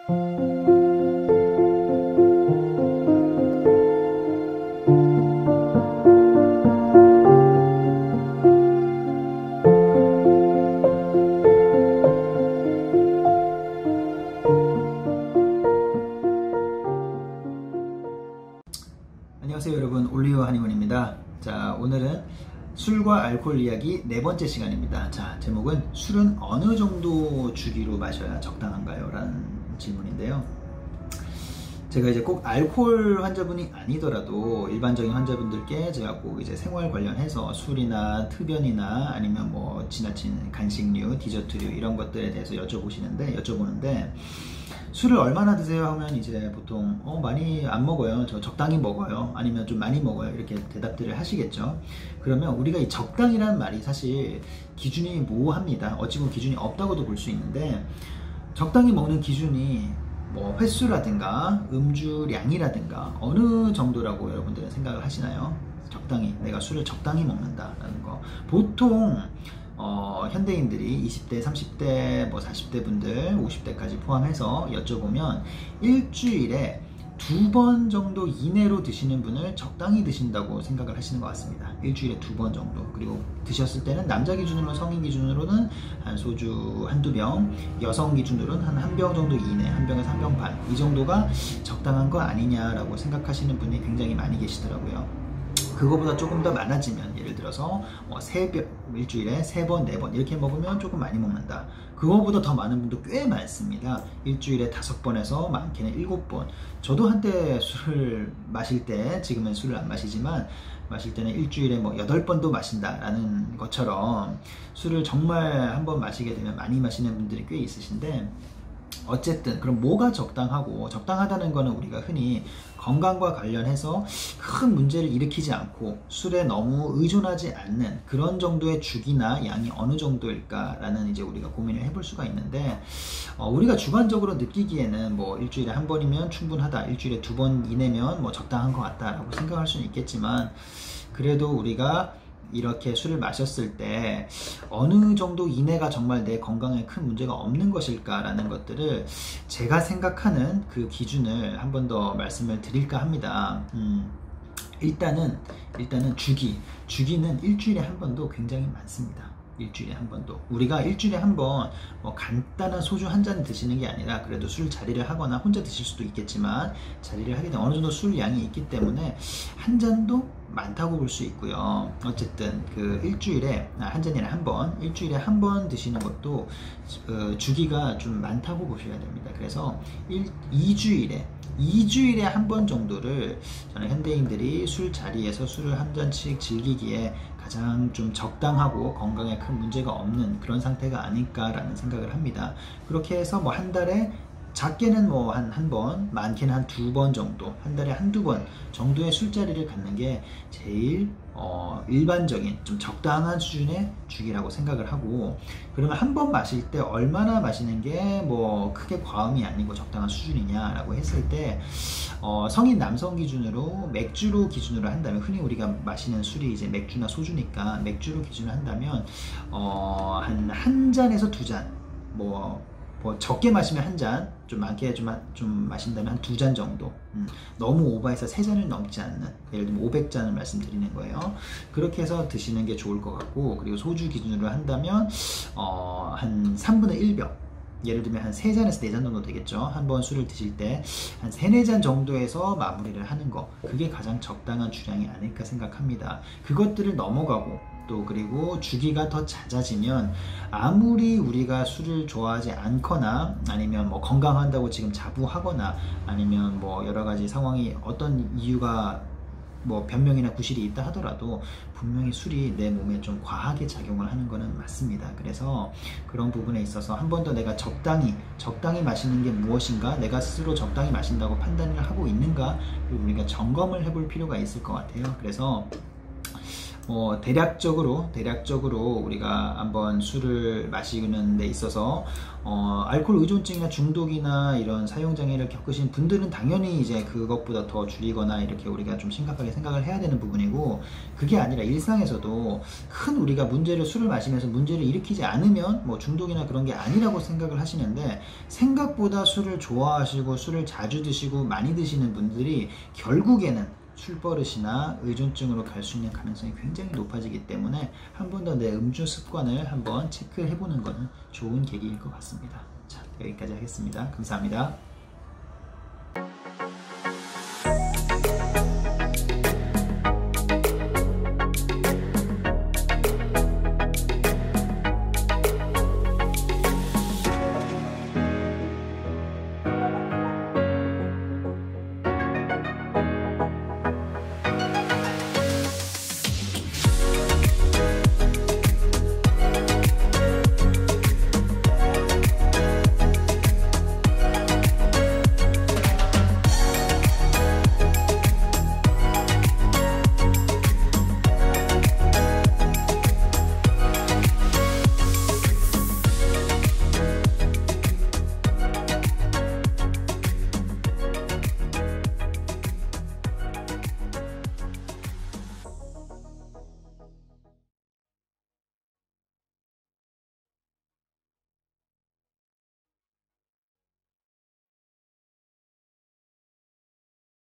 안녕하세요 여러분, 올리오 한의원입니다. 자, 오늘은 술과 알코올 이야기 네 번째 시간입니다. 자, 제목은 술은 어느 정도 주기로 마셔야 적당한가요? 라는 질문인데요. 제가 이제 꼭 알코올 환자분이 아니더라도 일반적인 환자분들께 제가 꼭 이제 생활 관련해서 술이나 흡연이나 아니면 뭐 지나친 간식류, 디저트류 이런 것들에 대해서 여쭤보는데 술을 얼마나 드세요? 하면 이제 보통 많이 안 먹어요. 저 적당히 먹어요. 아니면 좀 많이 먹어요. 이렇게 대답들을 하시겠죠. 그러면 우리가 이 적당이라는 말이 사실 기준이 모호합니다. 어찌 보면 기준이 없다고도 볼 수 있는데, 적당히 먹는 기준이 뭐 횟수라든가 음주량이라든가 어느 정도라고 여러분들은 생각을 하시나요? 적당히, 내가 술을 적당히 먹는다라는 거. 보통 현대인들이 20대, 30대, 뭐 40대 분들, 50대까지 포함해서 여쭤보면 일주일에 2번 정도 이내로 드시는 분을 적당히 드신다고 생각을 하시는 것 같습니다. 일주일에 2번 정도. 그리고 드셨을 때는 남자 기준으로, 성인 기준으로는 한 소주 한두 병, 여성 기준으로는 한 1병 정도 이내, 1병에서 1병 반, 이 정도가 적당한 거 아니냐라고 생각하시는 분이 굉장히 많이 계시더라고요. 그거보다 조금 더 많아지면, 예를 들어서 일주일에 3번, 4번 이렇게 먹으면 조금 많이 먹는다. 그거보다 더 많은 분도 꽤 많습니다. 일주일에 5번에서 많게는 7번. 저도 한때 술을 마실 때, 지금은 술을 안 마시지만 마실 때는 일주일에 뭐 8번도 마신다라는 것처럼 술을 정말 한번 마시게 되면 많이 마시는 분들이 꽤 있으신데, 어쨌든 그럼 뭐가 적당하고, 적당하다는 거는 우리가 흔히 건강과 관련해서 큰 문제를 일으키지 않고 술에 너무 의존하지 않는 그런 정도의 주기나 양이 어느 정도일까라는 이제 우리가 고민을 해볼 수가 있는데, 우리가 주관적으로 느끼기에는 뭐 일주일에 1번이면 충분하다, 일주일에 2번 이내면 뭐 적당한 것 같다라고 생각할 수는 있겠지만, 그래도 우리가 이렇게 술을 마셨을 때 어느 정도 이내가 정말 내 건강에 큰 문제가 없는 것일까라는 것들을 제가 생각하는 그 기준을 한 번 더 말씀을 드릴까 합니다. 일단은 주기는 일주일에 1번도 굉장히 많습니다. 일주일에 1번도. 우리가 일주일에 1번 뭐 간단한 소주 한 잔 드시는 게 아니라, 그래도 술 자리를 하거나 혼자 드실 수도 있겠지만 자리를 하게 되면 어느 정도 술 양이 있기 때문에 한 잔도 많다고 볼 수 있고요. 어쨌든 그 일주일에 한 잔이나 1번, 일주일에 1번 드시는 것도 주기가 좀 많다고 보셔야 됩니다. 그래서 2주일에 1번 정도를 저는 현대인들이 술 자리에서 술을 한 잔씩 즐기기에 가장 좀 적당하고 건강에 큰 문제가 없는 그런 상태가 아닐까라는 생각을 합니다. 그렇게 해서 뭐 한 달에 작게는 뭐 한 번, 많게는 한 2번 정도, 한 달에 한두 번 정도의 술자리를 갖는 게 제일 일반적인 좀 적당한 수준의 주기라고 생각을 하고, 그러면 한 번 마실 때 얼마나 마시는 게 뭐 크게 과음이 아니고 적당한 수준이냐라고 했을 때, 성인 남성 기준으로 맥주로 기준으로 한다면, 흔히 우리가 마시는 술이 이제 맥주나 소주니까 맥주로 기준을 한다면 한 잔에서 2잔, 뭐 적게 마시면 1잔, 좀 많게 좀 마신다면 한 2잔 정도. 너무 오버해서 3잔을 넘지 않는, 예를 들면 500잔을 말씀드리는 거예요. 그렇게 해서 드시는 게 좋을 것 같고, 그리고 소주 기준으로 한다면 한 3분의 1병, 예를 들면 한 3잔에서 4잔 정도 되겠죠. 한 번 술을 드실 때 한 3, 4잔 정도에서 마무리를 하는 거, 그게 가장 적당한 주량이 아닐까 생각합니다. 그것들을 넘어가고, 또 그리고 주기가 더 잦아지면, 아무리 우리가 술을 좋아하지 않거나 아니면 뭐 건강한다고 지금 자부하거나 아니면 뭐 여러 가지 상황이, 어떤 이유가 뭐 변명이나 구실이 있다 하더라도 분명히 술이 내 몸에 좀 과하게 작용을 하는 거는 맞습니다. 그래서 그런 부분에 있어서 한 번 더 내가 적당히 마시는 게 무엇인가, 내가 스스로 적당히 마신다고 판단을 하고 있는가, 우리가 점검을 해볼 필요가 있을 것 같아요. 그래서 대략적으로 우리가 한번 술을 마시는 데 있어서 알코올 의존증이나 중독이나 이런 사용장애를 겪으신 분들은 당연히 이제 그것보다 더 줄이거나 이렇게 우리가 좀 심각하게 생각을 해야 되는 부분이고, 그게 아니라 일상에서도 큰 우리가 술을 마시면서 문제를 일으키지 않으면 뭐 중독이나 그런 게 아니라고 생각을 하시는데, 생각보다 술을 좋아하시고 술을 자주 드시고 많이 드시는 분들이 결국에는 술버릇이나 의존증으로 갈 수 있는 가능성이 굉장히 높아지기 때문에 한 번 더 내 음주 습관을 한번 체크해 보는 것은 좋은 계기일 것 같습니다. 자, 여기까지 하겠습니다. 감사합니다.